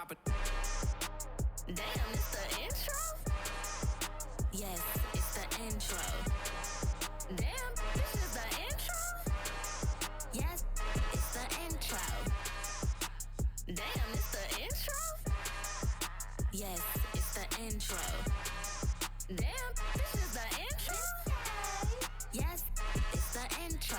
pop it. Damn, it's the intro? Yes, it's the intro. Damn, this is the intro? Yes, it's the intro. Damn, it's the intro? Yes, it's the intro. Damn, this is the intro? Yes, it's the intro.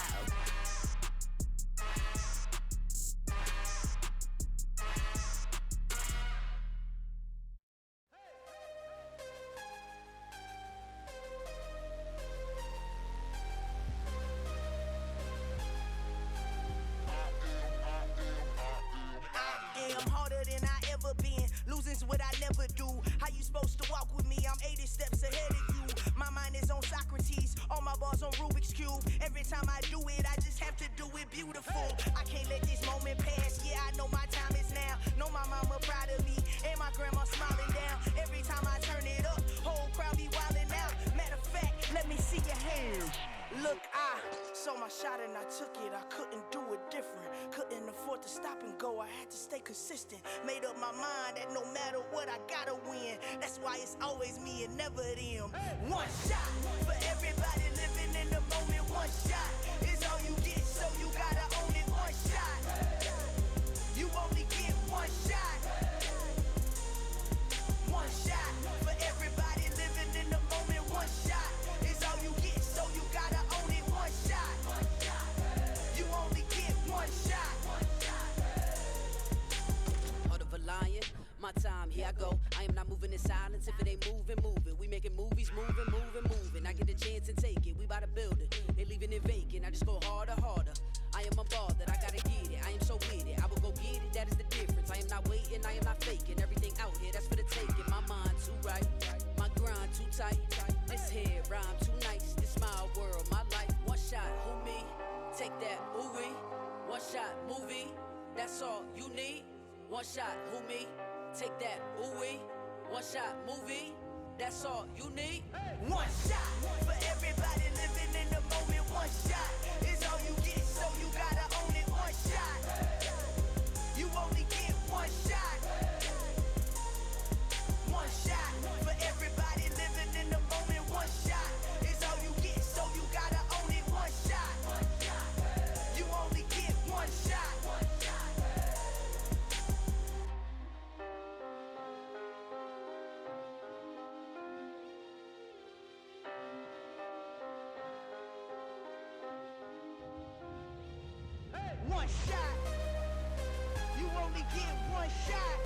Losing's what I never do. How you supposed to walk with me? I'm 80 steps ahead of you. My mind is on Socrates, all my bars on Rubik's Cube. Every time I do it, I just have to do it beautiful. I can't let this moment pass. Yeah, I know my time is now. Know my mama proud of me, and my grandma smiling down. Every time I turn it up, whole crowd be wildin' out. Matter of fact, let me see your hands. Look, I saw my shot and I took it. I couldn't do it different. Couldn't afford to stop and go. I had to stay consistent. Made up my mind that no matter what, I gotta win. That's why it's always me and never them. One shot for everybody living in the moment. One shot is all you get, so you gotta own it. One shot. You only get one shot. One shot for everybody living in the moment. One shot is all you get, so you gotta own it. One shot. You only get one shot. Heart of a lion, my time, here I go. I am not moving in silence. If it ain't moving, moving. We making movies, moving, moving, moving. I get a chance and take it. We bout to build it. They leaving it vacant. I just go harder, harder. I am a ball that I gotta get it. I am so with it. I will go get it. That is the difference. I am not waiting. I am not faking. Everything out here, that's for the taking. My mind too right. My grind too tight. This head rhyme too nice. This my world, my life. One shot, who me? Take that, ooh wee. One shot, movie. That's all you need. One shot, who me? Take that, ooh wee. One shot, movie. That's all you need. One shot for everybody living in the moment. One shot is all you get, so you gotta own it. One shot. You only get one shot. One shot for everybody living in the moment. One shot is all you get, so you gotta own it. One shot. You only get one shot. One shot. You only get one shot.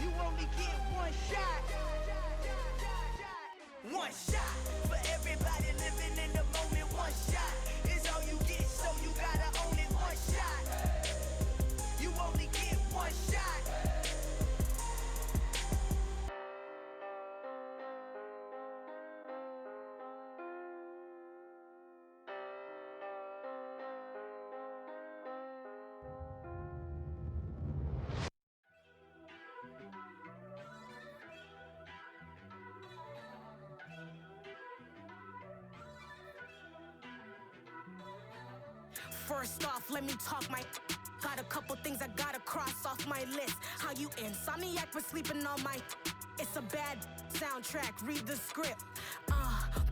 You only get one shot. One shot for everybody living in the moment. One shot is all you get, so you gotta own it. One shot. You only get one shot. First off, let me talk my. Got a couple things I gotta cross off my list. How you insomniac for sleeping on my. It's a bad soundtrack, read the script.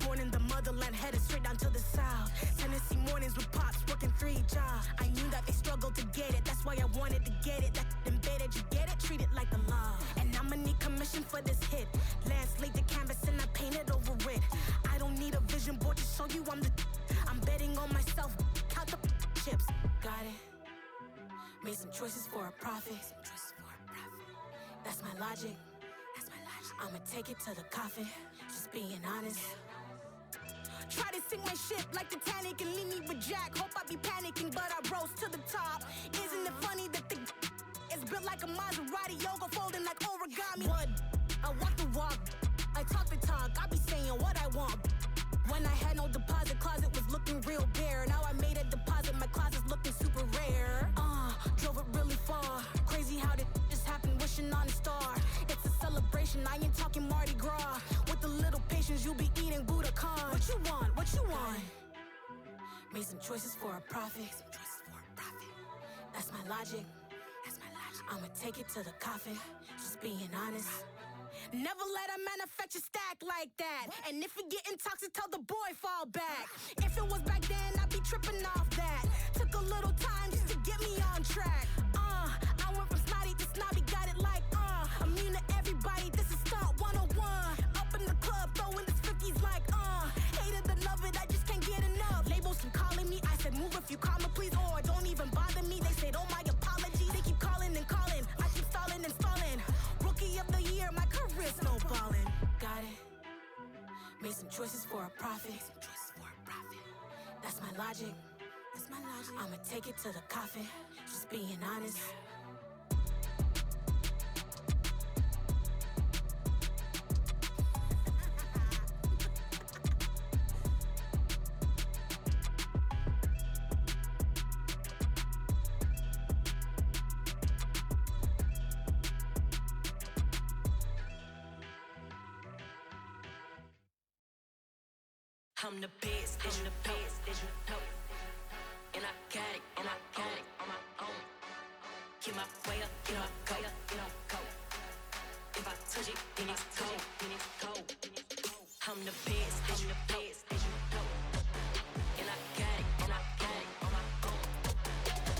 Born in the motherland, headed straight down to the south. Tennessee mornings with pops, working 3 jobs. I knew that they struggled to get it, that's why I wanted to get it. That embedded, you get it, treat it like the law. And I'ma need commission for this hit. Lance laid the canvas and I painted over it. I don't need a vision board to show you I'm the. I'm betting on myself, count the chips. Got it. Made some choices for a profit. That's my logic. I'ma take it to the coffin. Just being honest. Try to sink my ship like Titanic and leave me with Jack. Hope I be panicking, but I rose to the top. Isn't it funny that the is built like a Maserati, yoga folding like origami? What? I walk the walk. I talk the talk. I be saying what I want. When I had no deposit, closet was looking real bare. Now I made a deposit, my closet's looking super rare. Drove it really far. Crazy how did this happen, wishing on a star. It's a celebration, I ain't talking Mardi Gras. With a little patience, you'll be eating Budokan. What you want? What you want? Made some choices for a profit. That's my logic. I'ma take it to the coffin, just being honest. Never let a manufacture stack like that. And if it getting toxic, tell the boy fall back. If it was back then, I'd be tripping off that. Took a little time just to get me on track. I went from snotty to snobby, got it like, immune to everybody, this is stunt 101. Up in the club, throwing this 50s like, hate it or love it, I just can't get enough. Labels keep calling me, I said move if you call me please, or don't even bother me. They said, oh my apology, they keep calling and calling. I keep stalling and stalling. Rookie of the year, my career snowballing. Got it. Made some choices for a profit. That's my logic. I'ma take it to the coffin, just being honest. I'm the best, I'm the best, as you know. And I got it, and I got it on my own. Get my way up, get my go, go. If I touch it, then it's cold, then it's cold. I'm the best, I'm the best, as you know. And I got it, and I got it on my own.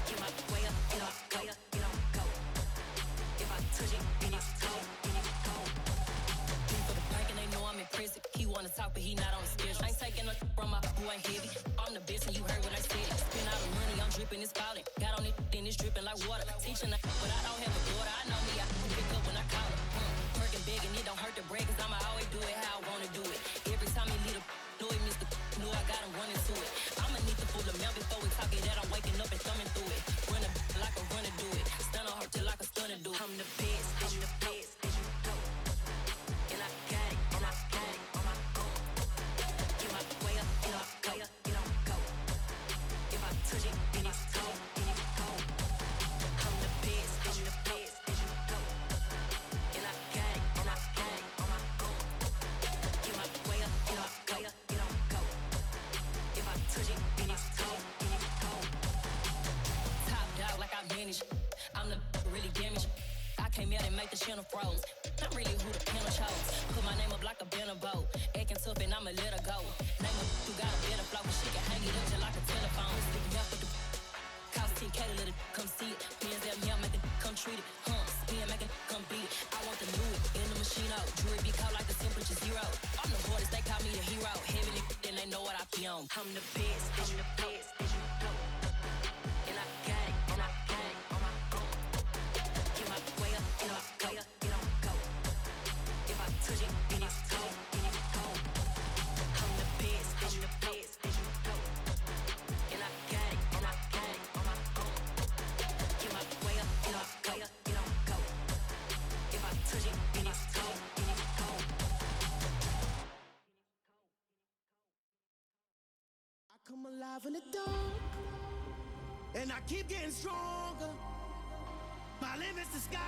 Get my way up, get my go. If I touch it, then it's cold, then it's cold. For the bank and they know I'm in prison. He wanna talk, but he not on the schedule. I ain't taking a from my who ain't heavy. I'm the best and you heard what I said. Spend all the money, I'm dripping, it's falling. Got on it, then it's dripping like water. Teaching but I don't have a daughter. I know me, I can pick up when I call her. Working big and it don't hurt to break, cause I'ma always do it how I wanna do it. Every time he lead a know it, Mr. Know I got him running to it. I'ma need the full amount before we talk it that I'm waking up and thumbing through it. Run like a runner do it. Stun on her till like a stunner do it. I'm the best, I'm the best, as you know. And I got it, and I got it on my own. Get my way up, get my go. If I touch it, then it's cold, then it's cold. I'm the best, as you know. And I got it, and I got it on my own. Get my way up, get my go. If I touch it, then it's cold, then it's cold. Top dog like I manage. I'm the really damaged. I came out and make the channel froze. I'm really who the piano chose. Put my name up like a banner boat. Acting tough and I'ma let her go. Name her who got a better flow, but she can hang it up just like a telephone. Stick me up with the cost 10K to let it come see it. Bands that yeah, make it come treat it. Spin, make it come beat it. I want the new in the machine out. Jewelry be called like the temperature zero. I'm the hardest, they call me the hero. Heavily, then they know what I be on. I'm the best, I'm the best, as you know. And I got it, and I got it on my own. Get my way up, get my go. If I touch it, then it's cold, then it's cold. I'm the best, as you know. And I got it, and I got it on my own. Get my way up, get my go. If I touch it, then it's cold, then it's cold. I come alive in the dark, and I keep getting stronger. My limit's the sky.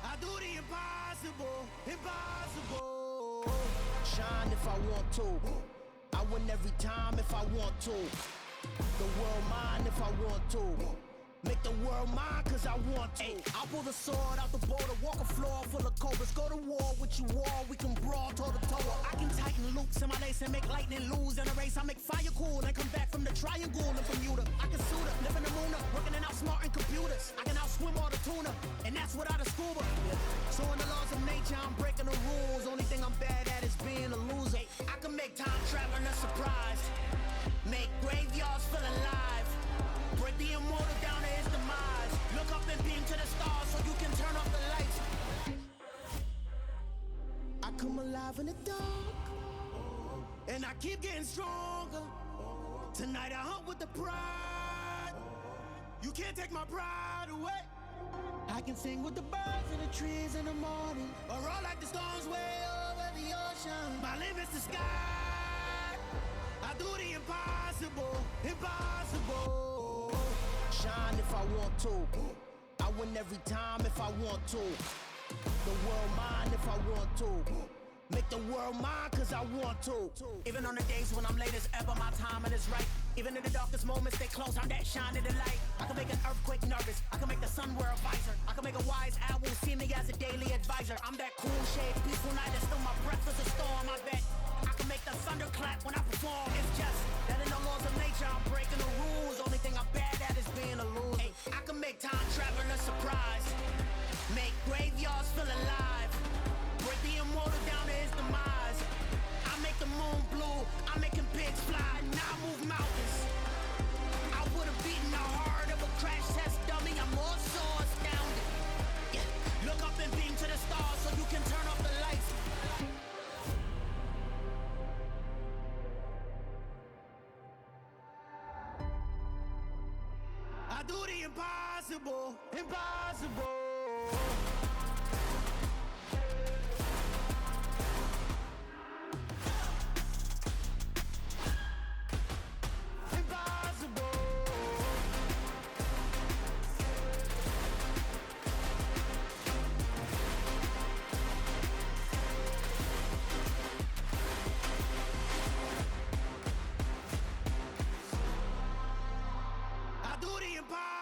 I do the impossible. Shine if I want to. I win every time if I want to. The world mine if I want to. Make the world mine cause I want to. I'll pull the sword out the border, walk a floor full of cobras. Go to war with you all, we can brawl toe to toe. I can tighten loops in my lace and make lightning lose in a race. I make fire cool and come back from the triangle in Bermuda. I can suit up, live in the moon up, working and outsmarting computers. I can outswim all the tuna, and that's without a scuba. So in the laws of nature, I'm breaking the rules. Only thing I'm bad at is being a loser. I can make time traveling a surprise, make graveyards feel alive. Break the immortal down to his demise. Look up and beam to the stars so you can turn off the lights. I come alive in the dark, and I keep getting stronger. Tonight I hunt with the pride. You can't take my pride away. I can sing with the birds and the trees in the morning, or roll like the storms way over the ocean. My limit's the sky. I do the impossible. Shine if I want to. I win every time if I want to. The world mine if I want to. Make the world mine cause I want to. Even on the days when I'm late as ever, my timing is right. Even in the darkest moments, stay close, I'm that shine in the light. I can make an earthquake nervous, I can make the sun wear a visor. I can make a wise owl see me as a daily advisor. I'm that cool shade, peaceful night that's still my breath is a storm, I bet. I can make the thunder clap when I perform. It's just that in the laws of nature, I'm breaking the rules. Only thing I'm bad at is being a loser. Hey, I can make time travel a surprise. Make graveyards feel alive. Break the immortal down to his demise. I make the moon blue, I'm making pigs fly. Now I move mountains. I would've beaten the heart of a crash test dummy. I'm more so astounded. Yeah. Look up and beam to the stars so you can turn off the lights. I do the impossible, impossible.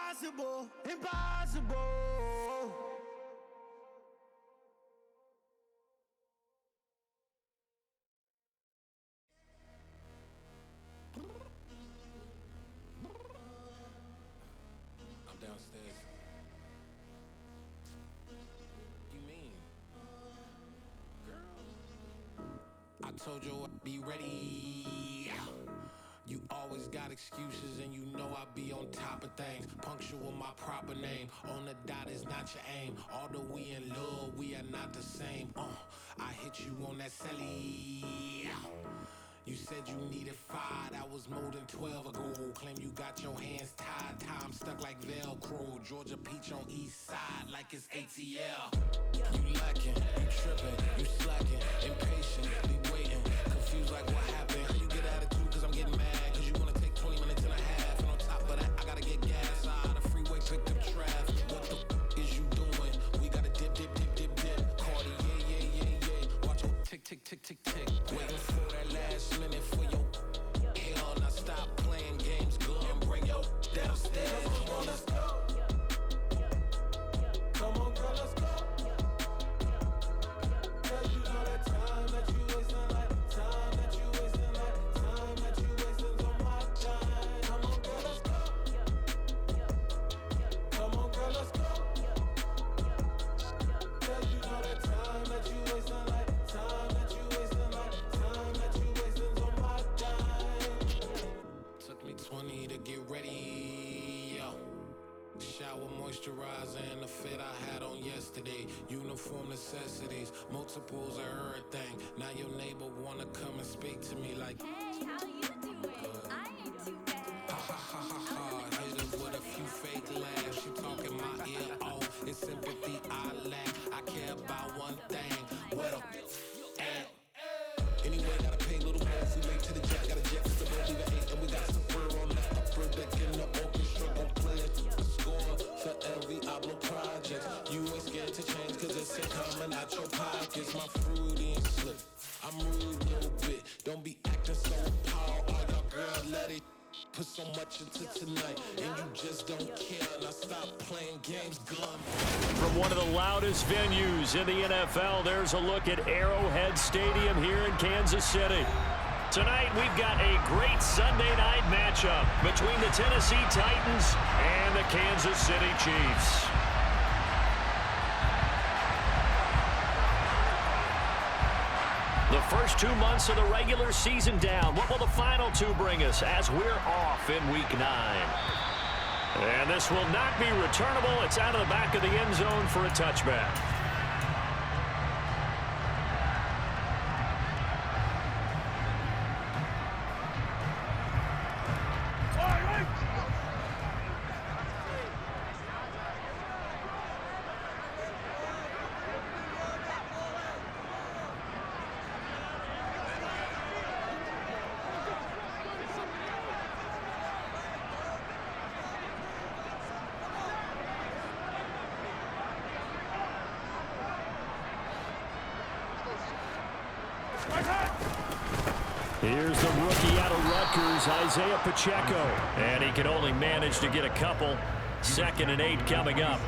Impossible, impossible. I'm downstairs. You mean? Girl, I told you I'd be ready. You always got excuses and you know I be on top of things. Punctual my proper name. On the dot is not your aim. Although we in love, we are not the same. I hit you on that celly. You said you needed 5, that was more than 12 ago. Claim you got your hands tied, time stuck like Velcro. Georgia Peach on east side like it's ATL. You lacking, you tripping, you slacking, impatient, be waiting, confused like what happened. How you get attitude cause I'm getting mad, cause you wanna take 20 minutes and a half. And on top of that, I gotta get gas out of the freeway, pick up traffic. What the is you doing? We gotta dip, dip, dip, dip, dip. Cardi, yeah. Watch your tick, tick, tick, tick, tick. Waiting for that last minute for your hell. Now stop playing games, go and bring your downstairs. Come on, let's go. Come on, girl, let's go. Cause you know that time that you wasting, like time that you wasting, like time that you wasting on my time. Come on, girl, let's go. Come on, girl, let's go. Cause you know that time that you wasting, like time that you wasting, like time that you wasting on my time. Took me 20 to get ready, yo. Shower, moisturizer, and the fit I had on yesterday. Uniform necessities, multiples of everything. Now your neighbor wanna come and speak to me like, Hey, how you doing? I ain't too bad. ha ha ha ha ha. Hit her with a few fake laughs. She talking my ear off. It's sympathy I lack. I care about one thing. What up? At? Anyway, gotta pay a little more if we make to the jet. Got a jet for the boat, leave at 8, and we got some fur on that upper deck in the orchestra. Gon' play it, score for every Oblo project. You ain't scared to change, cause it's coming out your pockets. My fruity and slip. I'm rude a little bit. Don't be acting so power. All y'all girl, let it put so much into tonight, and you just don't care. Now stop playing games, gun. From one of the loudest venues in the NFL, there's a look at Arrowhead Stadium here in Kansas City. Tonight, we've got a great Sunday night matchup between the Tennessee Titans and the Kansas City Chiefs. The first 2 months of the regular season down. What will the final 2 bring us as we're off in Week 9? And this will not be returnable. It's out of the back of the end zone for a touchback. Here's the rookie out of Rutgers, Isaiah Pacheco. And he can only manage to get a couple. 2nd and 8 coming up.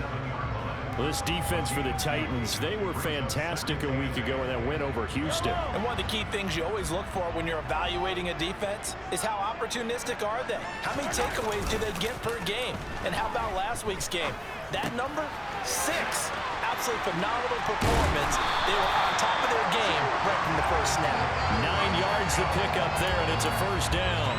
Well, this defense for the Titans, they were fantastic a week ago in that win over Houston. And one of the key things you always look for when you're evaluating a defense is how opportunistic are they? How many takeaways do they get per game? And how about last week's game? That number? 6. Absolutely phenomenal performance. They were on top of their game right from the first snap. 9 yards to pick up there, and it's a first down.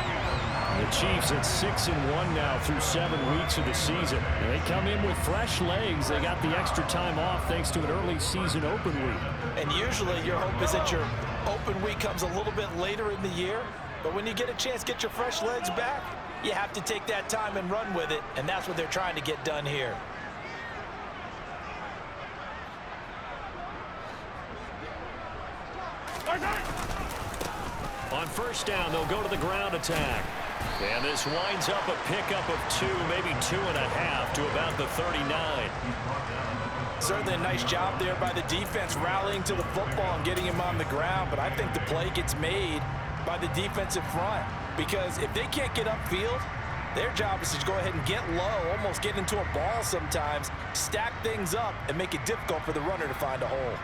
The Chiefs at 6-1 now through 7 weeks of the season. And they come in with fresh legs. They got the extra time off thanks to an early season open week. And usually your hope is that your open week comes a little bit later in the year. But when you get a chance to get your fresh legs back, you have to take that time and run with it. And that's what they're trying to get done here. On first down, they'll go to the ground attack. And this winds up a pickup of 2, maybe 2.5 to about the 39. Certainly a nice job there by the defense rallying to the football and getting him on the ground. But I think the play gets made by the defensive front. Because if they can't get upfield, their job is to go ahead and get low, almost get into a ball sometimes, stack things up, and make it difficult for the runner to find a hole.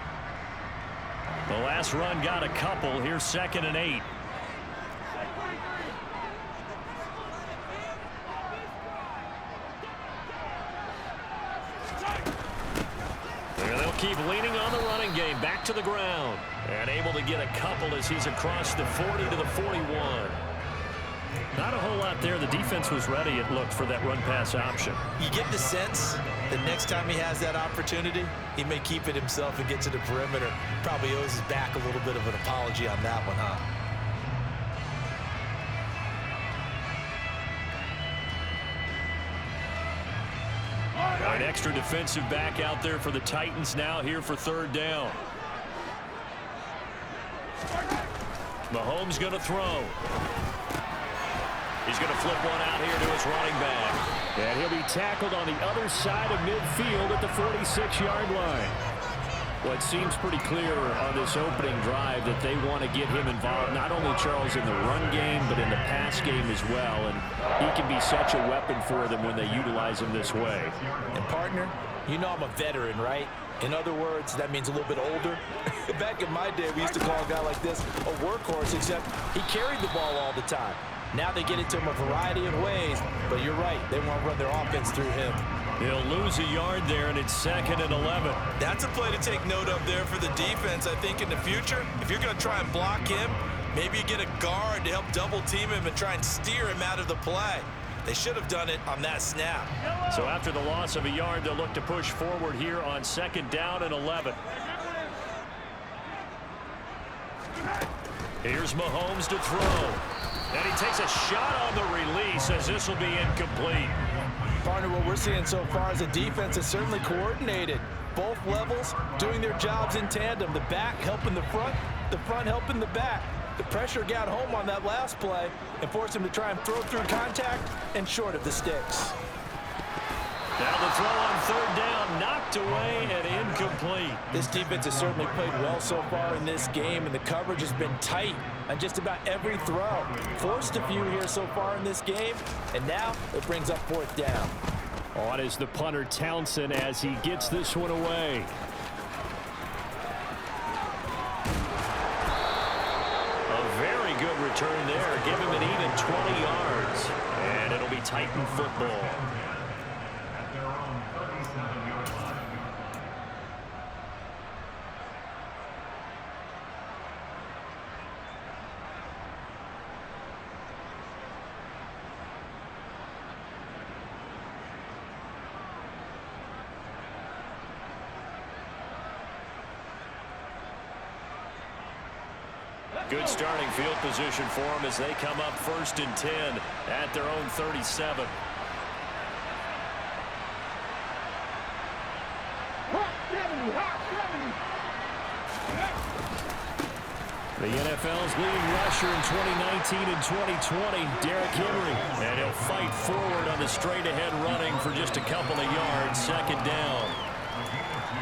The last run got a couple. Here's 2nd and 8. And they'll keep leaning on the running game. Back to the ground. And able to get a couple as he's across the 40 to the 41. Not a whole lot there. The defense was ready, it looked, for that run-pass option. You get the sense that next time he has that opportunity, he may keep it himself and get to the perimeter. Probably owes his back a little bit of an apology on that one, huh? An extra defensive back out there for the Titans now here for 3rd down. Mahomes going to throw. He's going to flip one out here to his running back. And he'll be tackled on the other side of midfield at the 46-yard line. Well, it seems pretty clear on this opening drive that they want to get him involved, not only, Charles, in the run game, but in the pass game as well. And he can be such a weapon for them when they utilize him this way. And, partner, you know I'm a veteran, right? In other words, that means a little bit older. Back in my day, we used to call a guy like this a workhorse, except he carried the ball all the time. Now they get it to him a variety of ways, but you're right. They want to run their offense through him. He'll lose a yard there, and it's 2nd and 11. That's a play to take note of there for the defense, I think, in the future. If you're going to try and block him, maybe you get a guard to help double-team him and try and steer him out of the play. They should have done it on that snap. So after the loss of a yard, they'll look to push forward here on 2nd down and 11. Here's Mahomes to throw. And he takes a shot on the release as this will be incomplete. Partner, what we're seeing so far is a defense that's certainly coordinated. Both levels doing their jobs in tandem. The back helping the front helping the back. The pressure got home on that last play and forced him to try and throw through contact and short of the sticks. Now the throw on 3rd down, knocked away and incomplete. This defense has certainly played well so far in this game, and the coverage has been tight on just about every throw. Forced a few here so far in this game, and now it brings up 4th down. On is the punter Townsend as he gets this one away. A very good return there. Give him an even 20 yards. And it'll be Titan football. Good starting field position for them as they come up 1st and 10 at their own 37. The NFL's leading rusher in 2019 and 2020, Derrick Henry. And he'll fight forward on the straight-ahead running for just a couple of yards. 2nd down.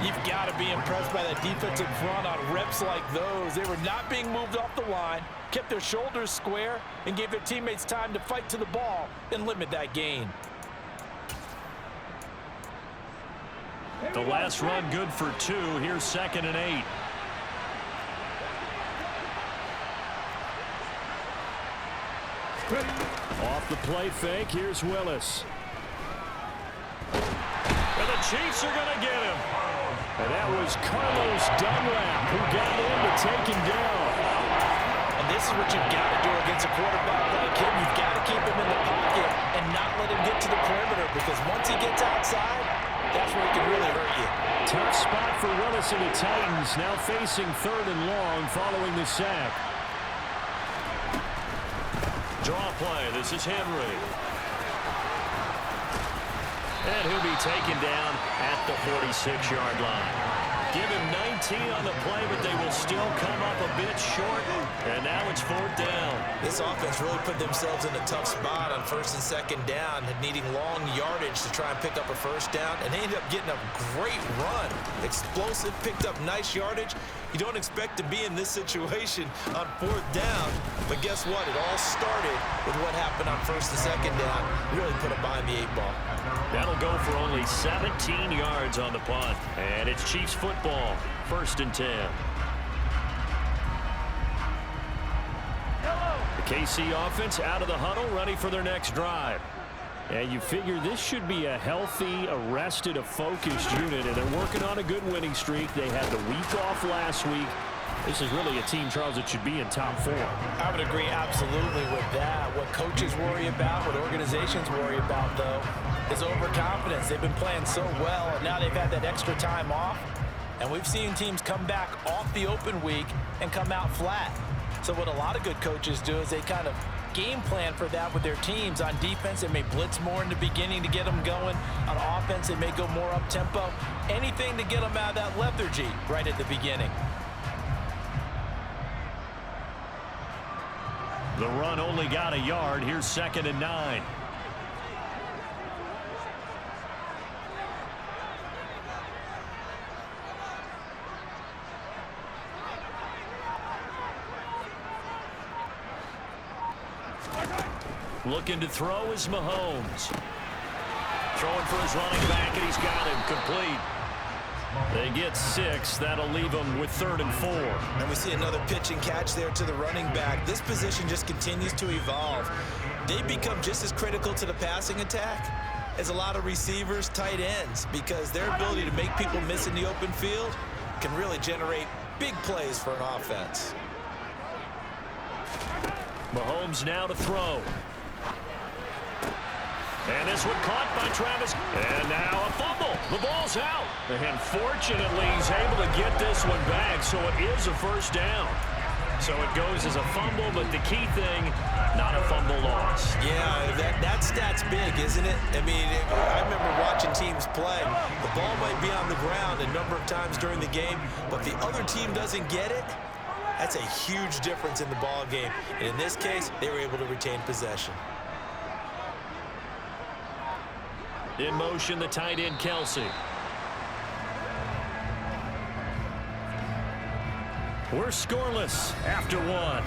You've got to be impressed by that defensive front on reps like those. They were not being moved off the line, kept their shoulders square, and gave their teammates time to fight to the ball and limit that gain. The last run good for 2. Here's 2nd and 8. Off the play fake, here's Willis. And the Chiefs are going to get him. And that was Carlos Dunlap who got in to take him down. And this is what you've got to do against a quarterback like him. You've got to keep him in the pocket and not let him get to the perimeter, because once he gets outside, that's where he can really hurt you. Tough spot for Willis and the Titans, now facing 3rd and long following the sack. Draw play, this is Henry. And he'll be taken down at the 46-yard line. Give him 19 on the play, but they will still come up a bit short. And now it's 4th down. This offense really put themselves in a tough spot on 1st and 2nd down, needing long yardage to try and pick up a 1st down. And they ended up getting a great run. Explosive, picked up nice yardage. You don't expect to be in this situation on 4th down. But guess what? It all started with what happened on 1st and 2nd down. Really put them behind the 8 ball. That'll go for only 17 yards on the punt. And it's Chiefs football, 1st and 10. The KC offense out of the huddle, ready for their next drive. And you figure this should be a healthy, arrested, a focused unit, and they're working on a good winning streak. They had the week off last week. This is really a team, Charles, that should be in top 4. I would agree absolutely with that. What coaches worry about, what organizations worry about, though, is overconfidence. They've been playing so well, and now they've had that extra time off. And we've seen teams come back off the open week and come out flat. So what a lot of good coaches do is they kind of game plan for that with their teams. On defense, they may blitz more in the beginning to get them going. On offense, they may go more up-tempo. Anything to get them out of that lethargy right at the beginning. The run only got a yard. Here's 2nd and 9. Looking to throw is Mahomes. Throwing for his running back, and he's got him complete. They get 6. That'll leave them with 3rd and 4. And we see another pitch and catch there to the running back. This position just continues to evolve. They become just as critical to the passing attack as a lot of receivers, tight ends, because their ability to make people miss in the open field can really generate big plays for an offense. Mahomes now to throw. And this one caught by Travis. And now a fumble. The ball's out. And fortunately, he's able to get this one back, so it is a 1st down. So it goes as a fumble, but the key thing, not a fumble loss. Yeah, that stat's big, isn't it? I mean, I remember watching teams play. The ball might be on the ground a number of times during the game, but the other team doesn't get it. That's a huge difference in the ball game. And in this case, they were able to retain possession. In motion, the tight end, Kelsey. We're scoreless after 1.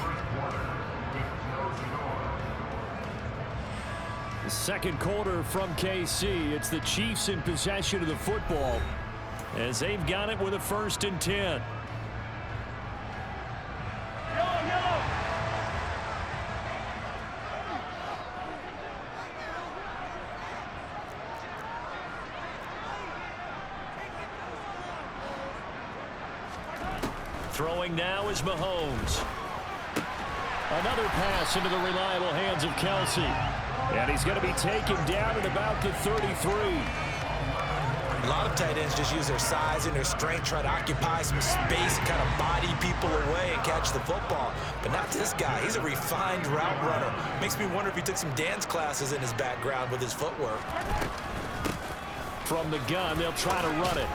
The 2nd quarter from KC. It's the Chiefs in possession of the football as they've got it with a 1st and 10. Throwing now is Mahomes. Another pass into the reliable hands of Kelsey. And he's going to be taken down at about the 33. A lot of tight ends just use their size and their strength, try to occupy some space, kind of body people away and catch the football. But not this guy. He's a refined route runner. Makes me wonder if he took some dance classes in his background with his footwork. From the gun, they'll try to run it.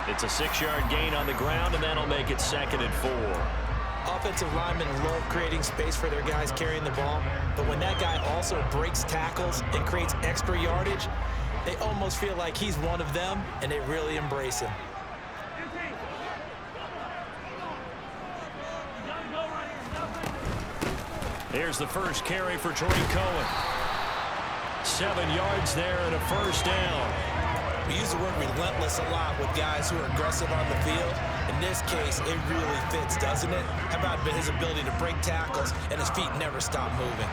It's a 6-yard gain on the ground, and that'll make it 2nd and 4. Offensive linemen love creating space for their guys carrying the ball, but when that guy also breaks tackles and creates extra yardage, they almost feel like he's one of them, and they really embrace him. Here's the first carry for Tariq Cohen. 7 yards there and a first down. We use the word relentless a lot with guys who are aggressive on the field. In this case, it really fits, doesn't it? How about his ability to break tackles and his feet never stop moving?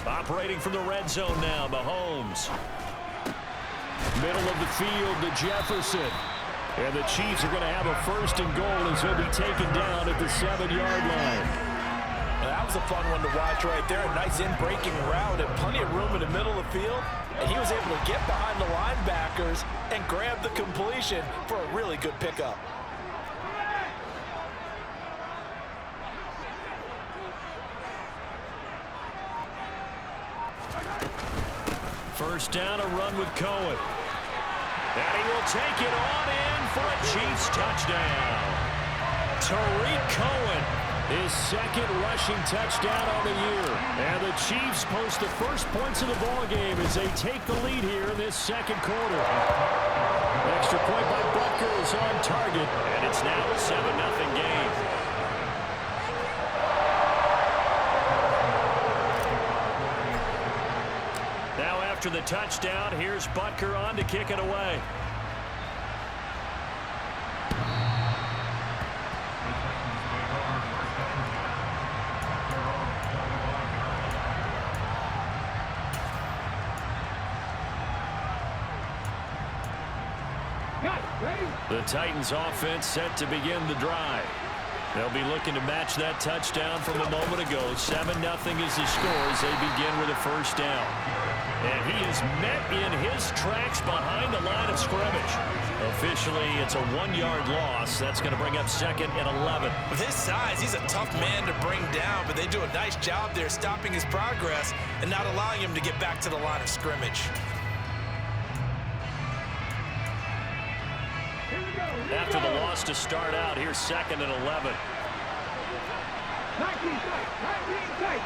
Operating from the red zone now, Mahomes. Middle of the field to Jefferson. And the Chiefs are going to have a first and goal as he'll be taken down at the 7-yard line. That was a fun one to watch right there. A nice in-breaking route and plenty of room in the middle of the field. And he was able to get behind the linebackers and grab the completion for a really good pickup. First down, a run with Cohen. And he will take it on in for a Chiefs touchdown. Tariq Cohen, his second rushing touchdown on the year. And the Chiefs post the first points of the ballgame as they take the lead here in this second quarter. Extra point by Butker is on target, and it's now a 7-0 game. Now after the touchdown, here's Butker on to kick it away. The Titans offense set to begin the drive. They'll be looking to match that touchdown from a moment ago. 7-0 is the score as they begin with a first down. And he is met in his tracks behind the line of scrimmage. Officially, it's a 1-yard loss. That's going to bring up 2nd and 11. With his size, he's a tough man to bring down, but they do a nice job there stopping his progress and not allowing him to get back to the line of scrimmage. After the loss to start out, here's 2nd and 11. 19 tight.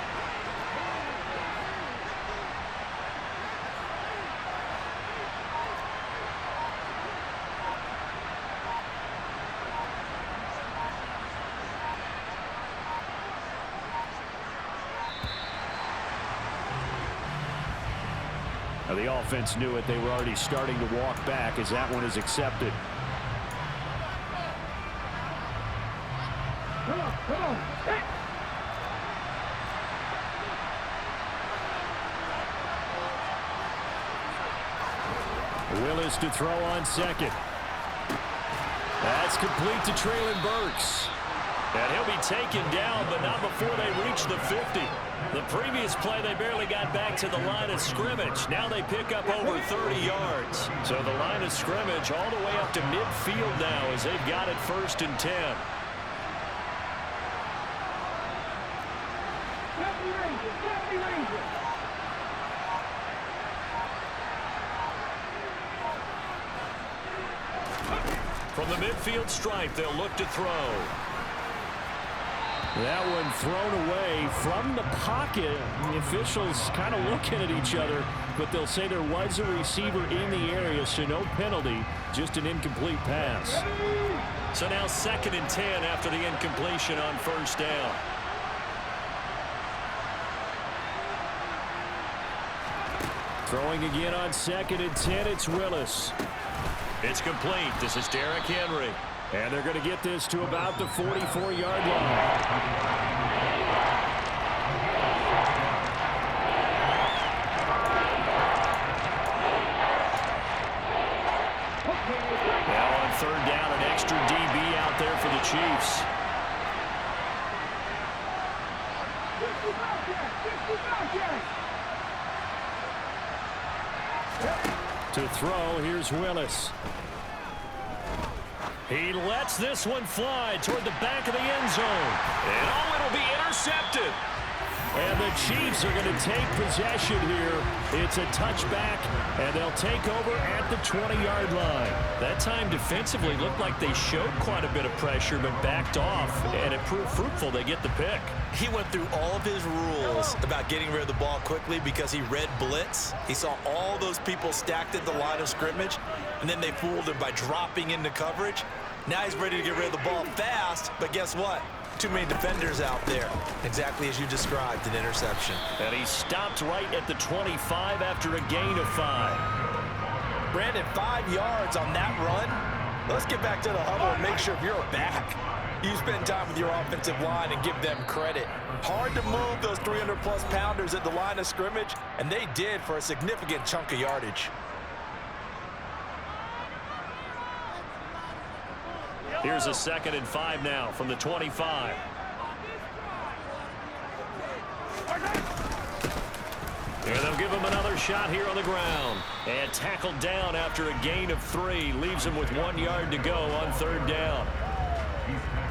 Now the offense knew it. They were already starting to walk back as that one is accepted. Come on. Hey. Willis to throw on 2nd. That's complete to Treylon Burks. And he'll be taken down, but not before they reach the 50. The previous play, they barely got back to the line of scrimmage. Now they pick up over 30 yards. So the line of scrimmage all the way up to midfield now as they've got it 1st and 10. From the midfield stripe, they'll look to throw. That one thrown away from the pocket. The officials kind of looking at each other, but they'll say there was a receiver in the area, so no penalty, just an incomplete pass. So now 2nd and 10 after the incompletion on first down. Throwing again on 2nd and 10, it's Willis. It's complete. This is Derrick Henry. And they're going to get this to about the 44-yard line. Now on 3rd down, an extra DB out there for the Chiefs. To throw, here's Willis. He lets this one fly toward the back of the end zone. And it'll be intercepted. And the Chiefs are going to take possession here. It's a touchback, and they'll take over at the 20-yard line. That time defensively looked like they showed quite a bit of pressure but backed off, and it proved fruitful. They get the pick. He went through all of his rules about getting rid of the ball quickly because he read blitz. He saw all those people stacked at the line of scrimmage, and then they fooled him by dropping into coverage. Now he's ready to get rid of the ball fast, but guess what? Too many defenders out there. Exactly as you described, an interception. And he stopped right at the 25 after a gain of 5. Brandon, 5 yards on that run. Let's get back to the huddle and make sure if you're a back, you spend time with your offensive line and give them credit. Hard to move those 300-plus pounders at the line of scrimmage, and they did for a significant chunk of yardage. Here's a 2nd and 5 now from the 25. And they'll give him another shot here on the ground. And tackled down after a gain of 3. Leaves him with 1 yard to go on 3rd down.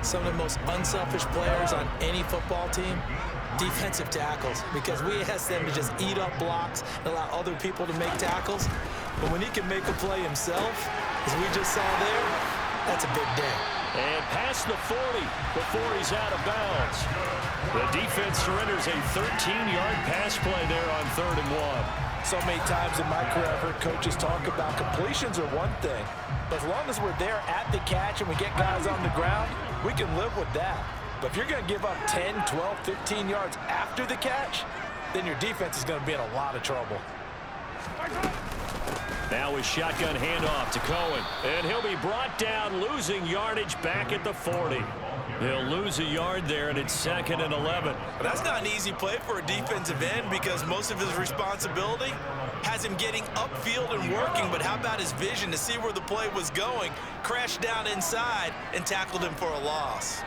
Some of the most unselfish players on any football team, defensive tackles, because we ask them to just eat up blocks and allow other people to make tackles. But when he can make a play himself, as we just saw there, that's a big day. And past the 40 before he's out of bounds. The defense surrenders a 13-yard pass play there on 3rd and 1. So many times in my career, I've heard coaches talk about completions are one thing. But as long as we're there at the catch and we get guys on the ground, we can live with that. But if you're going to give up 10, 12, 15 yards after the catch, then your defense is going to be in a lot of trouble. Now a shotgun handoff to Cohen. And he'll be brought down, losing yardage back at the 40. He'll lose a yard there, and it's 2nd and 11. But that's not an easy play for a defensive end because most of his responsibility has him getting upfield and working. But how about his vision to see where the play was going, crashed down inside, and tackled him for a loss.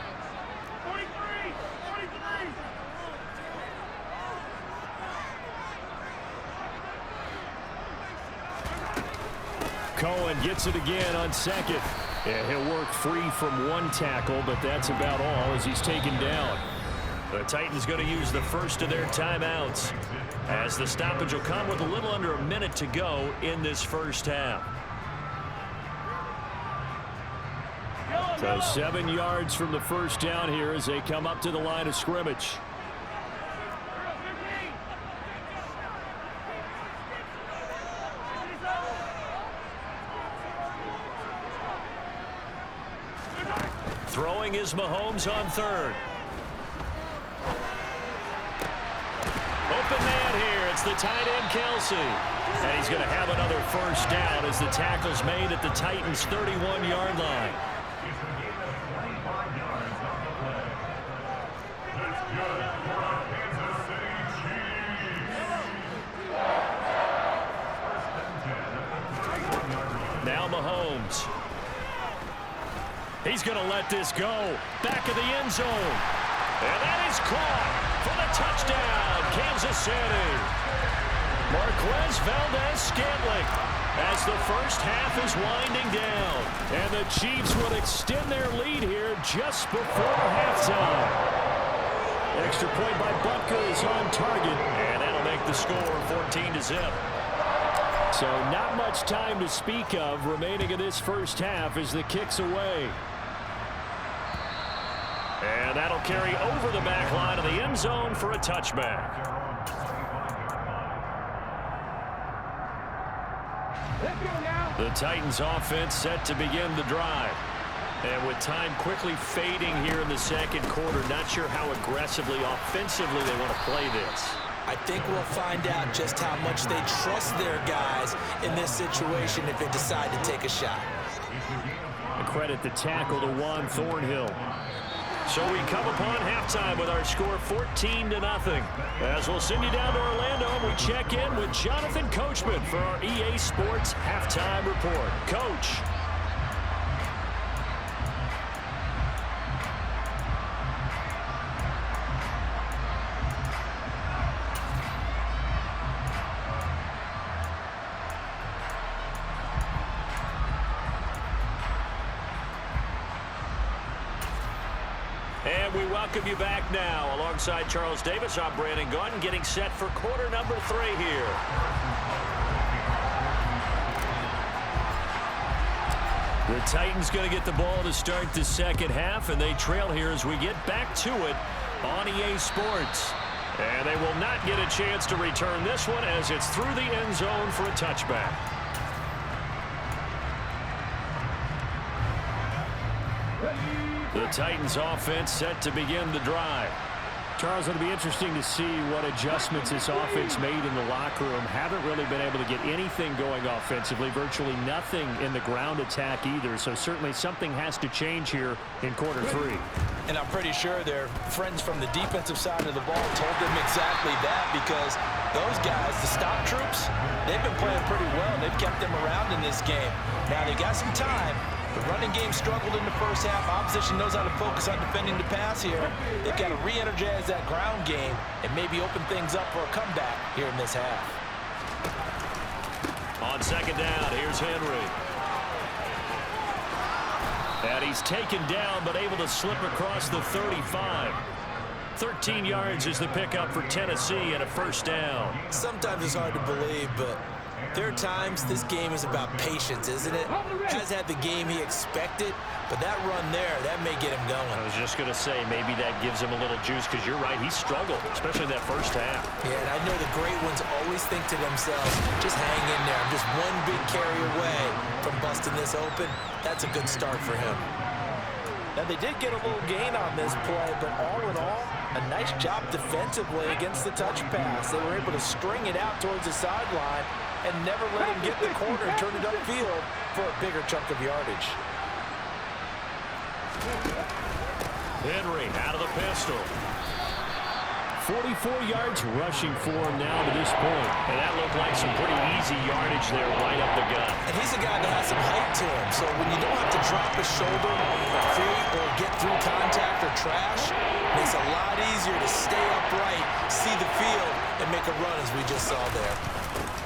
Cohen gets it again on 2nd. Yeah, he'll work free from 1 tackle, but that's about all as he's taken down. The Titans going to use the first of their timeouts as the stoppage will come with a little under a minute to go in this first half. So 7 yards from the first down here as they come up to the line of scrimmage. Throwing is Mahomes on 3rd. Open man here. It's the tight end, Kelsey. And he's going to have another first down as the tackle's made at the Titans' 31-yard line. Now Mahomes. He's going to let this go. Back of the end zone. And that is caught for the touchdown, Kansas City. Marquez Valdez-Scantling as the first half is winding down. And the Chiefs will extend their lead here just before halftime. Extra point by Butker is on target. And that'll make the score 14-0. So not much time to speak of remaining in this first half as the kick's away. And that'll carry over the back line of the end zone for a touchback. The Titans offense set to begin the drive. And with time quickly fading here in the second quarter, not sure how aggressively, offensively they want to play this. I think we'll find out just how much they trust their guys in this situation if they decide to take a shot. A credit the tackle to Juan Thornhill. So we come upon halftime with our score 14-0. As we'll send you down to Orlando and we check in with Jonathan Coachman for our EA Sports Halftime Report. Coach. And we welcome you back now. Alongside Charles Davis, I'm Brandon Gunn, getting set for quarter number 3 here. The Titans going to get the ball to start the second half, and they trail here as we get back to it on EA Sports. And they will not get a chance to return this one as it's through the end zone for a touchback. The Titans offense set to begin the drive. Charles, it'll be interesting to see what adjustments this offense made in the locker room. Haven't really been able to get anything going offensively, virtually nothing in the ground attack either. So certainly something has to change here in quarter 3. And I'm pretty sure their friends from the defensive side of the ball told them exactly that, because those guys, the stop troops, they've been playing pretty well. They've kept them around in this game. Now they got some time. The running game struggled in the first half. Opposition knows how to focus on defending the pass here. They've got to re-energize that ground game and maybe open things up for a comeback here in this half. On second down, here's Henry. And he's taken down, but able to slip across the 35. 13 yards is the pickup for Tennessee and a first down. Sometimes it's hard to believe, but there are times this game is about patience, isn't it? Has had the game he expected, but that run there, that may get him going. I was just going to say, maybe that gives him a little juice, because you're right, he struggled, especially that first half. Yeah, and I know the great ones always think to themselves, just hang in there. I'm just one big carry away from busting this open. That's a good start for him. Now, they did get a little gain on this play, but all in all, a nice job defensively against the touch pass. They were able to string it out towards the sideline and never let him get the corner and turn it upfield for a bigger chunk of yardage. Henry out of the pistol. 44 yards rushing for him now to this point. And that looked like some pretty easy yardage there right up the gut. And he's a guy that has some height to him, so when you don't have to drop his shoulder or feet or get through contact or trash, it makes it a lot easier to stay upright, see the field, and make a run as we just saw there.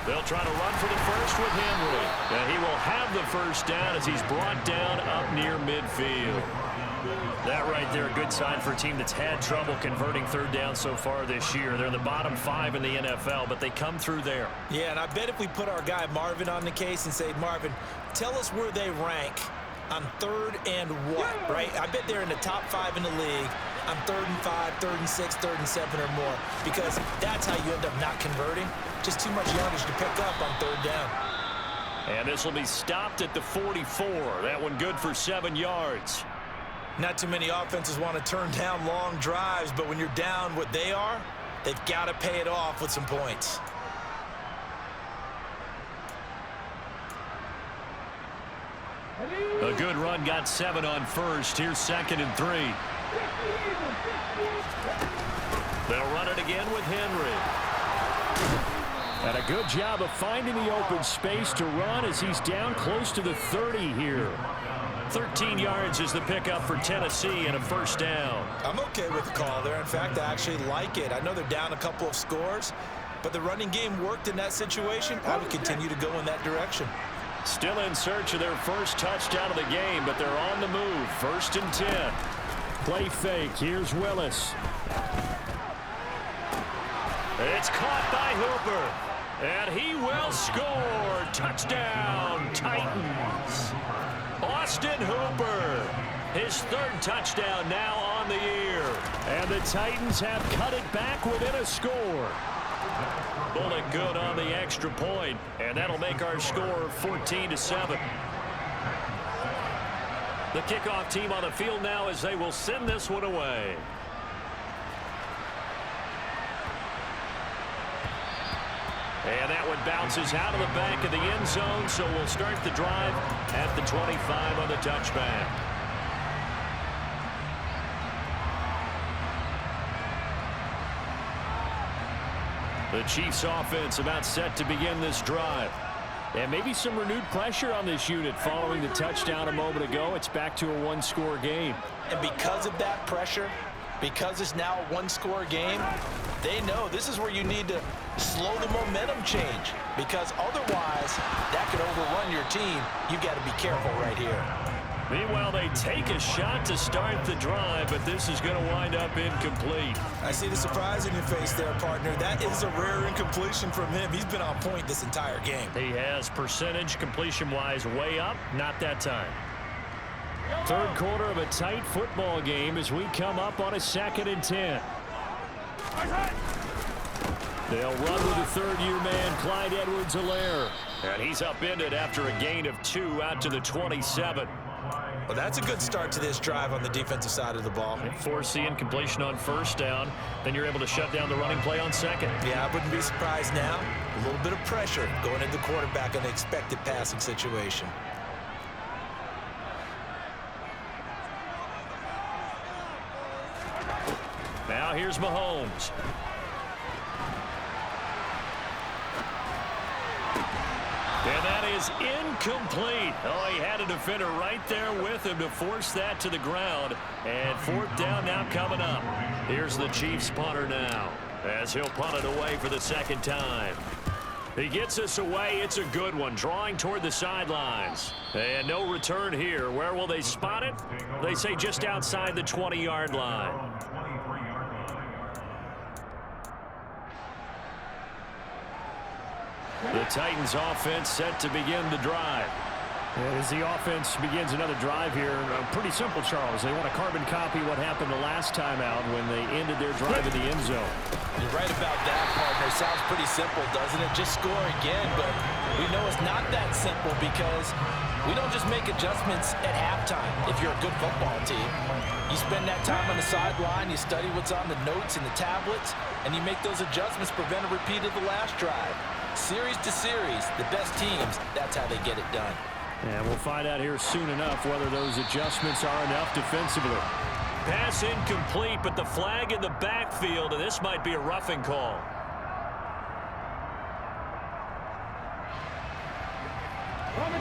They'll try to run for the first with Henry. And he will have the first down as he's brought down up near midfield. That right there, a good sign for a team that's had trouble converting third down so far this year. They're in the bottom 5 in the NFL, but they come through there. Yeah, and I bet if we put our guy Marvin on the case and say, Marvin, tell us where they rank on 3rd and what, right? I bet they're in the top 5 in the league on 3rd and 5, 3rd and 6, 3rd and 7 or more, because that's how you end up not converting. Just too much yardage to pick up on 3rd down. And this will be stopped at the 44. That one good for 7 yards. Not too many offenses want to turn down long drives, but when you're down what they are, they've got to pay it off with some points. A good run got 7 on first. Here's 2nd and 3. They'll run it again with Henry. And a good job of finding the open space to run as he's down close to the 30 here. 13 yards is the pickup for Tennessee and a first down. I'm okay with the call there. In fact, I actually like it. I know they're down a couple of scores, but the running game worked in that situation. I would continue to go in that direction. Still in search of their first touchdown of the game, but they're on the move. 1st and 10. Play fake. Here's Willis. It's caught by Hooper. And he will score. Touchdown, Titans. Austin Hooper, his 3rd touchdown now on the year. And the Titans have cut it back within a score. Bullet good on the extra point, and that'll make our score 14-7. The kickoff team on the field now as they will send this one away. And that one bounces out of the back of the end zone, so we'll start the drive at the 25 on the touchback. The Chiefs offense about set to begin this drive. And maybe some renewed pressure on this unit following the touchdown a moment ago. It's back to a 1-score game. And because of that pressure, because it's now a 1-score game, they know this is where you need to slow the momentum change, because otherwise that could overrun your team. You've got to be careful right here. Meanwhile, they take a shot to start the drive, but this is going to wind up incomplete. I see the surprise in your face there, partner. That is a rare incompletion from him. He's been on point this entire game. He has percentage completion-wise way up, not that time. Third quarter of a tight football game as we come up on a 2nd and 10. They'll run with the third-year man, Clyde Edwards-Helaire. And he's upended after a gain of 2 out to the 27. Well, that's a good start to this drive on the defensive side of the ball. Force the incompletion on first down. Then you're able to shut down the running play on second. Yeah, I wouldn't be surprised now. A little bit of pressure going into the quarterback in an expected passing situation. Now here's Mahomes. And that is incomplete. Oh, he had a defender right there with him to force that to the ground. And 4th down now coming up. Here's the Chiefs punter now as he'll punt it away for the 2nd time. He gets us away. It's a good one, drawing toward the sidelines. And no return here. Where will they spot it? They say just outside the 20-yard line. The Titans offense set to begin the drive. As the offense begins another drive here, pretty simple, Charles. They want to carbon copy what happened the last time out when they ended their drive in the end zone. You're right about that, partner. Sounds pretty simple, doesn't it? Just score again, but we know it's not that simple because we don't just make adjustments at halftime if you're a good football team. You spend that time on the sideline, you study what's on the notes and the tablets, and you make those adjustments, prevent a repeat of the last drive. Series to series, the best teams, that's how they get it done. And we'll find out here soon enough whether those adjustments are enough defensively. Pass incomplete, but the flag in the backfield, and this might be a roughing call.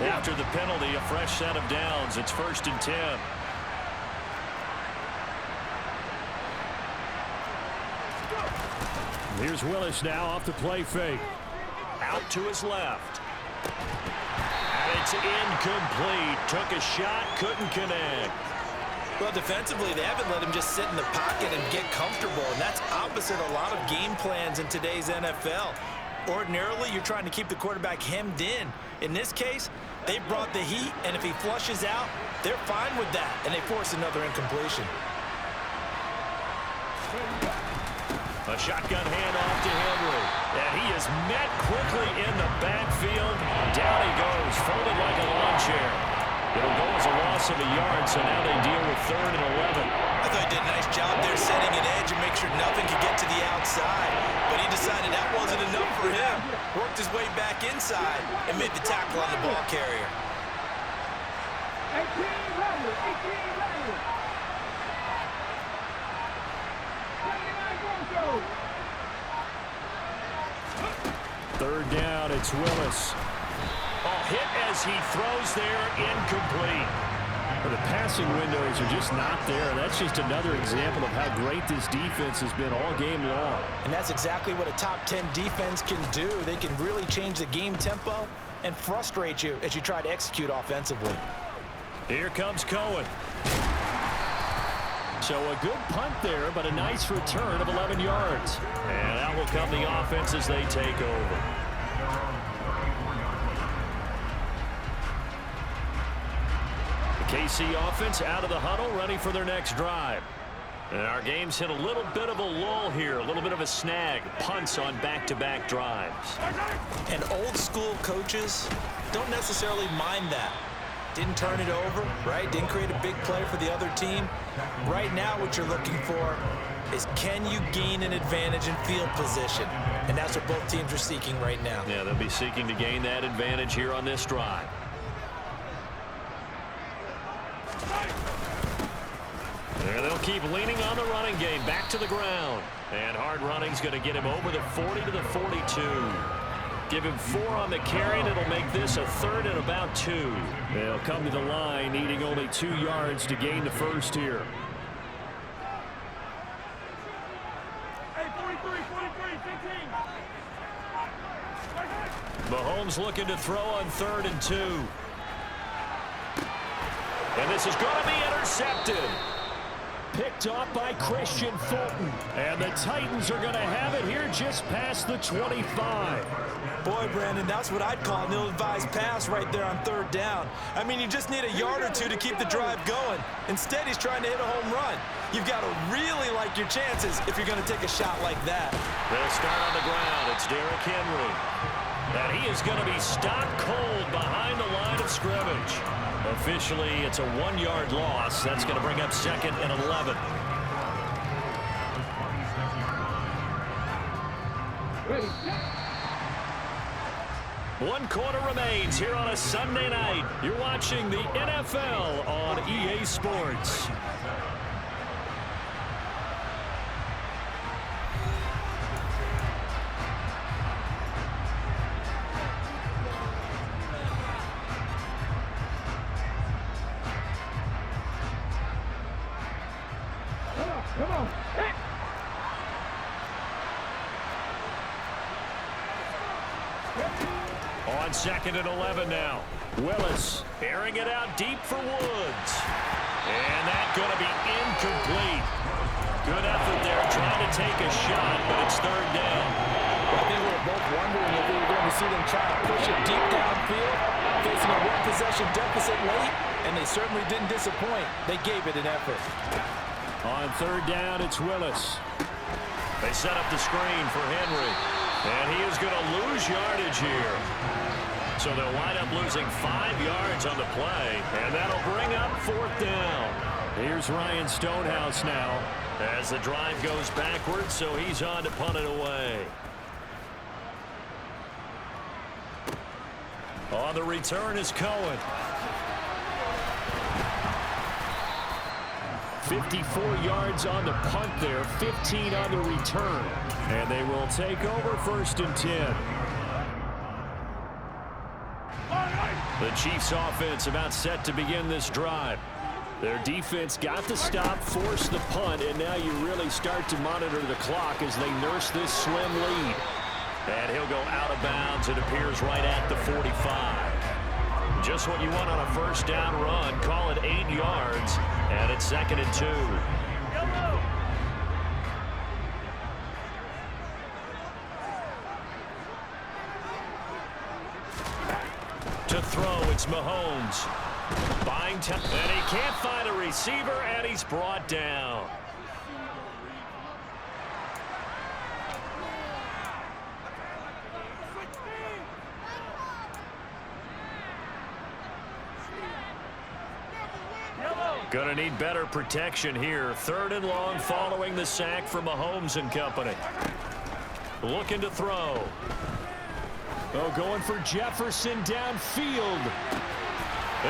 After the penalty, a fresh set of downs. It's 1st and 10. Here's Willis now off the play fake. Out to his left. And it's incomplete. Took a shot, couldn't connect. Well, defensively, they haven't let him just sit in the pocket and get comfortable, and that's opposite a lot of game plans in today's NFL. Ordinarily, you're trying to keep the quarterback hemmed in. In this case, they brought the heat, and if he flushes out, they're fine with that, and they force another incompletion. A shotgun handoff to Henry. And he is met quickly in the backfield. Down he goes, folded like a lawn chair. It'll go as a loss of a yard, so now they deal with 3rd and 11. I thought he did a nice job there setting an edge and make sure nothing could get to the outside. But he decided that wasn't enough for him. Worked his way back inside and made the tackle on the ball carrier. 18 runner. 3rd down, it's Willis. Hit as he throws there, incomplete. Well, the passing windows are just not there. That's just another example of how great this defense has been all game long. And that's exactly what a top 10 defense can do. They can really change the game tempo and frustrate you as you try to execute offensively. Here comes Cohen. So a good punt there, but a nice return of 11 yards. And out will come the offense as they take over. The KC offense out of the huddle, ready for their next drive. And our game's hit a little bit of a lull here, a little bit of a snag. Punts on back-to-back drives. And old school coaches don't necessarily mind that. Didn't turn it over, right? Didn't create a big play for the other team. Right now what you're looking for is can you gain an advantage in field position? And that's what both teams are seeking right now. Yeah, they'll be seeking to gain that advantage here on this drive. There they'll keep leaning on the running game. Back to the ground. And hard running's going to get him over the 40 to the 42. Give him 4 on the carry, and it'll make this a 3rd and about 2. They'll come to the line, needing only 2 yards to gain the first here. Hey, 43, 15. Mahomes looking to throw on 3rd and 2. And this is going to be intercepted. Picked off by Christian Fulton. And the Titans are going to have it here just past the 25. Boy, Brandon, that's what I'd call an ill-advised pass right there on 3rd down. I mean, you just need a yard or two to keep the drive going. Instead, he's trying to hit a home run. You've got to really like your chances if you're going to take a shot like that. They'll start on the ground. It's Derrick Henry. And he is going to be stopped cold behind the line of scrimmage. Officially, it's a 1-yard loss. That's going to bring up 2nd and 11. One quarter remains here on a Sunday night. You're watching the NFL on EA Sports. Come on. Hey. On 2nd and 11 now. Willis airing it out deep for Woods. And that's going to be incomplete. Good effort there trying to take a shot, but it's 3rd down. I think we were both wondering if we were going to see them try to push it deep downfield, facing a one-possession deficit late, and they certainly didn't disappoint. They gave it an effort. On 3rd down, it's Willis. They set up the screen for Henry. And he is going to lose yardage here. So they'll wind up losing 5 yards on the play. And that'll bring up 4th down. Here's Ryan Stonehouse now as the drive goes backwards, so he's on to punt it away. On the return is Cohen. 54 yards on the punt there, 15 on the return. And they will take over 1st and 10. The Chiefs offense about set to begin this drive. Their defense got the stop, forced the punt, and now you really start to monitor the clock as they nurse this slim lead. And he'll go out of bounds. It appears right at the 45. Just what you want on a 1st down run. Call it 8 yards, and it's 2nd and 2. To throw, it's Mahomes. Buying time, and he can't find a receiver, and he's brought down. Going to need better protection here. 3rd and long following the sack from Mahomes and company. Looking to throw. Oh, going for Jefferson downfield.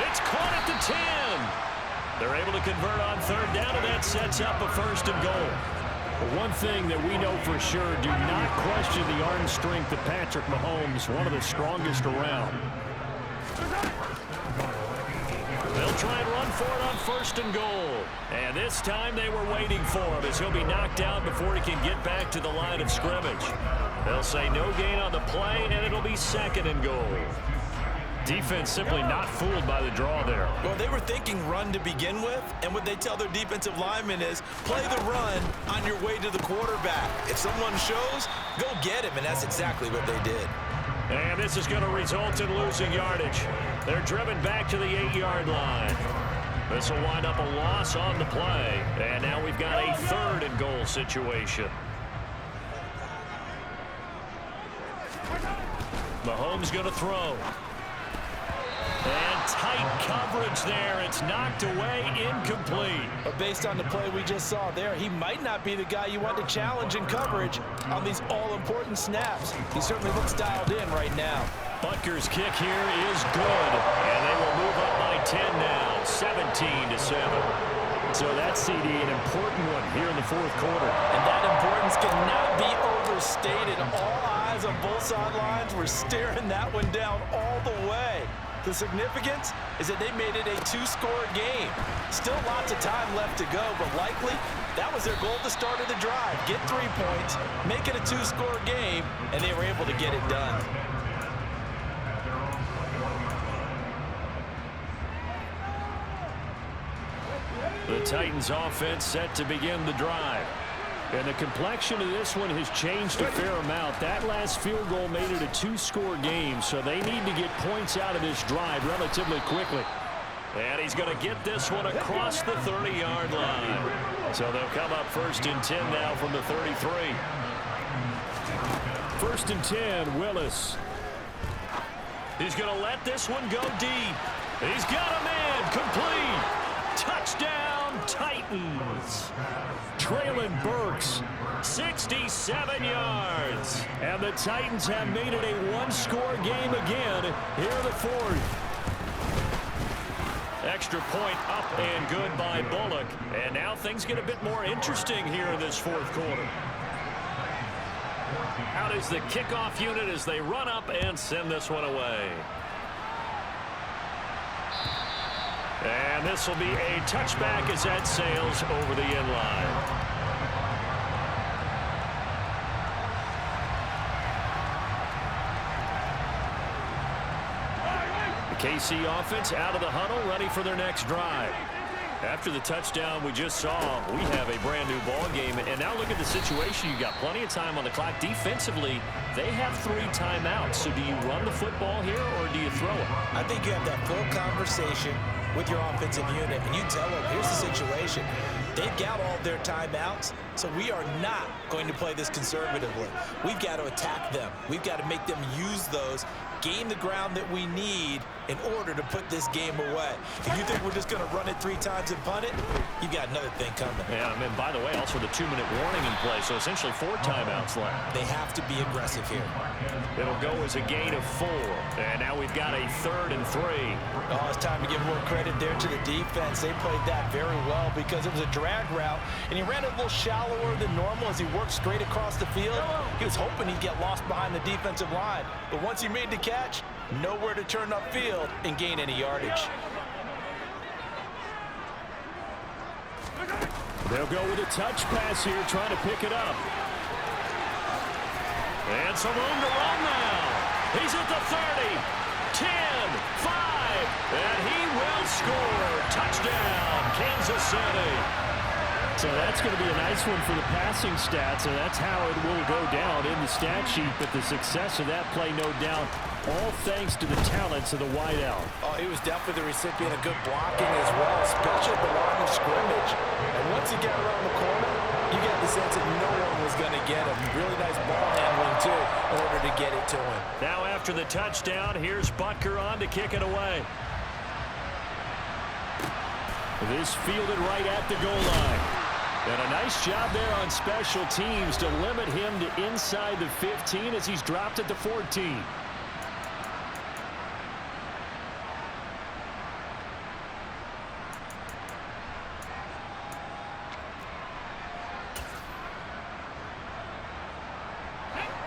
It's caught at the 10. They're able to convert on 3rd down, and that sets up a 1st and goal. One thing that we know for sure, do not question the arm strength of Patrick Mahomes, one of the strongest around. They'll try and run for it on 1st and goal. And this time they were waiting for him as he'll be knocked down before he can get back to the line of scrimmage. They'll say no gain on the play, and it'll be 2nd and goal. Defense simply not fooled by the draw there. Well, they were thinking run to begin with, and what they tell their defensive linemen is play the run on your way to the quarterback. If someone shows, go get him, and that's exactly what they did. And this is going to result in losing yardage. They're driven back to the 8-yard line. This will wind up a loss on the play. And now we've got a 3rd and goal situation. Mahomes going to throw. And tight coverage there. It's knocked away, incomplete. But based on the play we just saw there, he might not be the guy you want to challenge in coverage on these all-important snaps. He certainly looks dialed in right now. Butker's kick here is good. And they will move up by 10 now, 17-7. So that CD, an important one here in the 4th quarter. And that importance cannot be overstated. All eyes on both sidelines were staring that one down all the way. The significance is that they made it a 2-score game. Still lots of time left to go, but likely that was their goal at the start of the drive. Get 3 points, make it a 2-score game, and they were able to get it done. The Titans offense set to begin the drive. And the complexion of this one has changed a fair amount. That last field goal made it a 2-score game, so they need to get points out of this drive relatively quickly. And he's going to get this one across the 30-yard line. So they'll come up 1st and 10 now from the 33. 1st and 10, Willis. He's going to let this one go deep. He's got a man, complete. Touchdown, Titans. Traylon Burks, 67 yards. And the Titans have made it a 1-score game again here in the 4th. Extra point up and good by Bullock. And now things get a bit more interesting here in this 4th quarter. Out is the kickoff unit as they run up and send this one away. And this will be a touchback as that sails over the end line. The KC offense out of the huddle, ready for their next drive. After the touchdown we just saw, we have a brand new ball game. And now look at the situation. You got plenty of time on the clock. Defensively, they have 3 timeouts. So do you run the football here or do you throw it? I think you have that full conversation with your offensive unit, and you tell them, here's the situation. They've got all their timeouts, so we are not going to play this conservatively. We've got to attack them. We've got to make them use those, gain the ground that we need in order to put this game away. If you think we're just going to run it 3 times and punt it, you've got another thing coming. Yeah, and by the way, also the 2-minute warning in play, so essentially 4 timeouts left. They have to be aggressive here. It'll go as a gain of 4, and now we've got a 3rd and 3. Oh, it's time to give more credit there to the defense. They played that very well because it was a drag route, and he ran it a little shallower than normal as he worked straight across the field. He was hoping he'd get lost behind the defensive line, but once he made the catch, nowhere to turn upfield and gain any yardage. They'll go with a touch pass here, trying to pick it up. And some room to run now. He's at the 30, 10, 5, and he will score. Touchdown, Kansas City. So that's going to be a nice one for the passing stats, and that's how it will go down in the stat sheet. But the success of that play, no doubt, all thanks to the talents of the wideout. Oh, he was definitely the recipient of good blocking as well, especially at the line of scrimmage. And once he got around the corner, you got the sense that no one was going to get him. Really nice ball handling, too, in order to get it to him. Now after the touchdown, here's Butker on to kick it away. This fielded right at the goal line. And a nice job there on special teams to limit him to inside the 15 as he's dropped at the 14.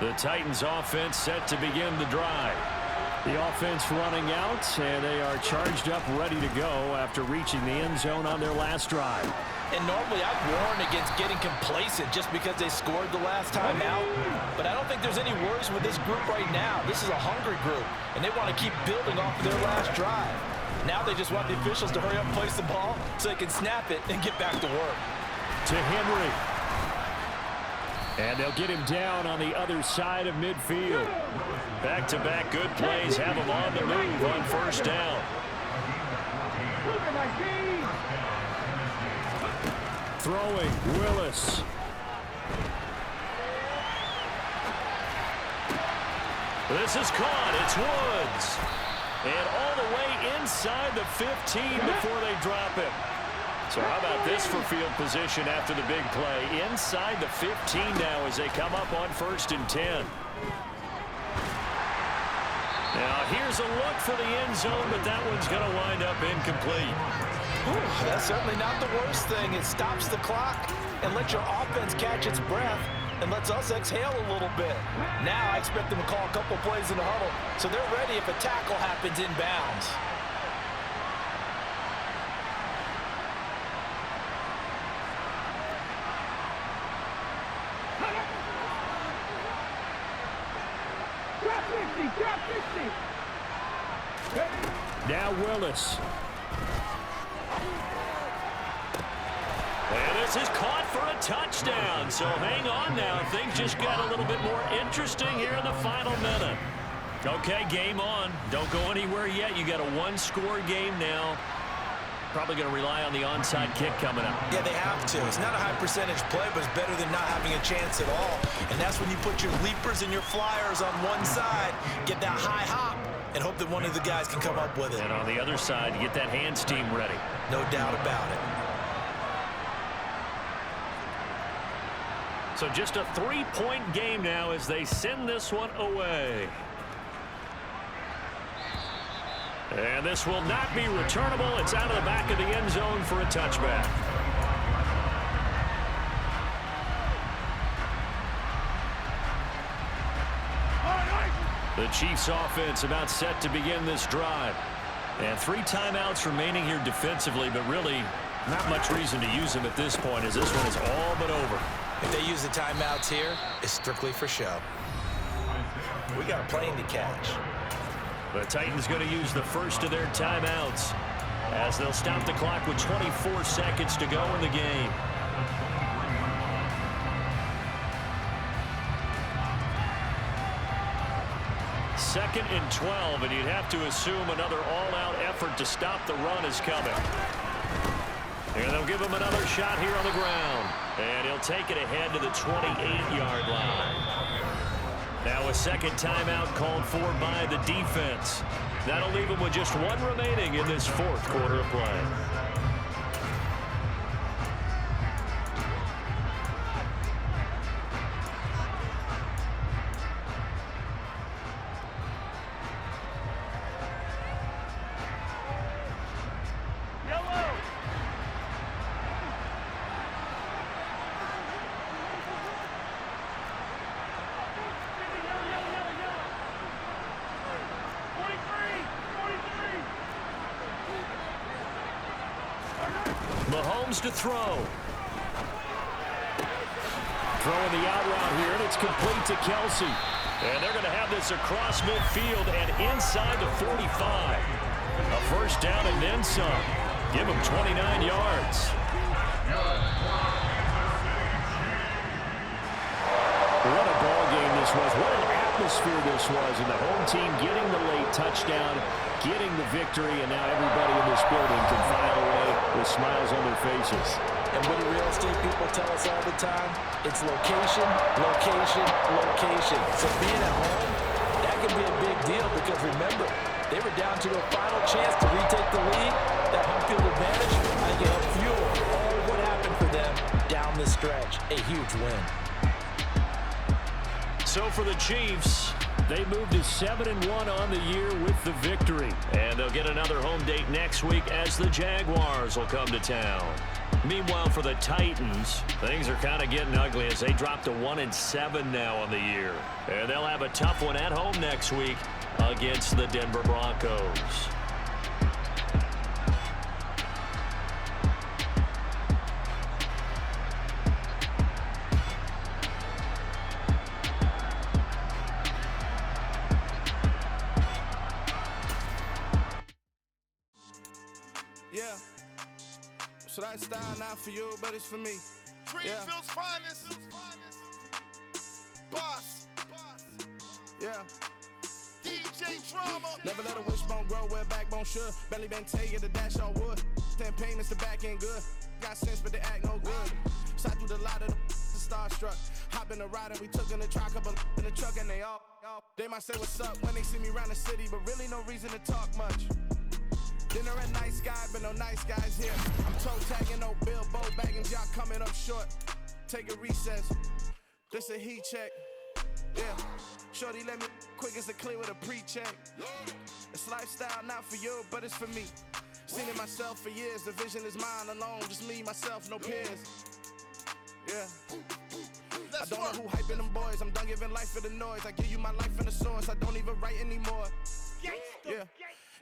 The Titans offense set to begin the drive. The offense running out, and they are charged up, ready to go after reaching the end zone on their last drive. And normally I'd warn against getting complacent just because they scored the last time out. But I don't think there's any worries with this group right now. This is a hungry group, and they want to keep building off of their last drive. Now they just want the officials to hurry up and place the ball so they can snap it and get back to work. To Henry. And they'll get him down on the other side of midfield. Back-to-back good plays have him on the move on first down. Throwing, Willis. This is caught. It's Woods. And all the way inside the 15 before they drop him. So how about this for field position after the big play? Inside the 15 now as they come up on 1st and 10. Now here's a look for the end zone, but that one's going to wind up incomplete. Ooh, that's certainly not the worst thing. It stops the clock and lets your offense catch its breath and lets us exhale a little bit. Now I expect them to call a couple plays in the huddle so they're ready if a tackle happens inbounds. Now Willis. And this is caught for a touchdown. So hang on now. Things just got a little bit more interesting here in the final minute. Okay, game on. Don't go anywhere yet. You got a one-score game now. Probably going to rely on the onside kick coming up. Yeah, they have to. It's not a high-percentage play, but it's better than not having a chance at all. And that's when you put your leapers and your flyers on one side, get that high hop, and hope that one of the guys can come up with it. And on the other side, you get that hands team ready. No doubt about it. So just a 3-point game now as they send this one away. And this will not be returnable. It's out of the back of the end zone for a touchback. The Chiefs offense about set to begin this drive. And 3 timeouts remaining here defensively, but really not much reason to use them at this point as this one is all but over. If they use the timeouts here, it's strictly for show. We got a plane to catch. The Titans going to use the first of their timeouts as they'll stop the clock with 24 seconds to go in the game. Second and 12, and you'd have to assume another all-out effort to stop the run is coming. And they'll give him another shot here on the ground. And he'll take it ahead to the 28-yard line. Now a second timeout called for by the defense. That'll leave him with just 1 remaining in this 4th quarter of play. Mahomes to throw. Throwing the out route here, and it's complete to Kelsey. And they're going to have this across midfield and inside the 45. A first down and then some. Give him 29 yards. What a ball game this was. What an atmosphere this was. And the home team getting the late touchdown, getting the victory, and now everybody in this building can file away with smiles on their faces. And what do real estate people tell us all the time? It's location, location, location. So being at home, that can be a big deal because remember, they were down to a final chance to retake the lead. That home field advantage, I think it helped fuel all what happened for them down the stretch. A huge win. So for the Chiefs, they moved to 7-1 on the year with the victory. And they'll get another home date next week as the Jaguars will come to town. Meanwhile, for the Titans, things are kind of getting ugly as they drop to 1-7 now on the year. And they'll have a tough one at home next week against the Denver Broncos. Yeah. So that style not for you, but it's for me. Greenfield's finest. Boss. Yeah. DJ Drama. Never let a wishbone grow where backbone should. Belly been taking the dash on wood. 10 payments, the back end good. Got sense, but they act no good. Side through the lot of the starstruck. Hop in the ride and we took in the truck, couple in the truck, and they all. They might say what's up when they see me around the city, but really no reason to talk much. Dinner at nice guy, but no nice guys here. I'm toe tagging, no Bilbo bagging, y'all coming up short. Take a recess. This a heat check. Yeah. Shorty let me quick as a clear with a pre-check. It's lifestyle not for you, but it's for me. Seen it myself for years. The vision is mine alone. Just me, myself, no peers. Yeah. I don't know who hyping them boys. I'm done giving life for the noise. I give you my life in the source. I don't even write anymore. Yeah.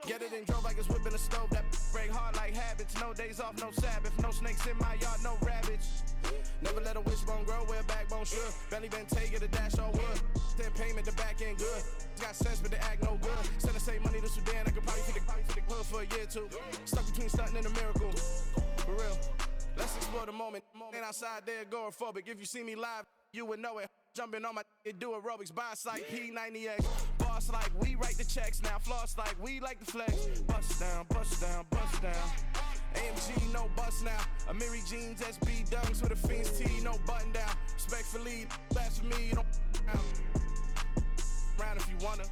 Get it and drove like it's whipping a stove. That break hard like habits. No days off, no Sabbath. No snakes in my yard, no rabbits. Never let a wishbone grow where backbone should. Belly been taking the dash on wood. 10 payment, the back end good. Got sense, but they act no good. Send the same money to Sudan. I could probably feed the hood for a year or two. Stuck between stunting and a miracle. For real. Let's explore the moment. Ain't outside there agoraphobic. If you see me live, you would know it. Jumping on my do aerobics, boss like P90X. Boss like we write the checks now. Floss like we like the flex. Bust down, bust down, bust down. AMG, no bust now. Amiri jeans, SB dunks with a Fiends tee, no button down. Respectfully, blasphemy, don't round if you wanna.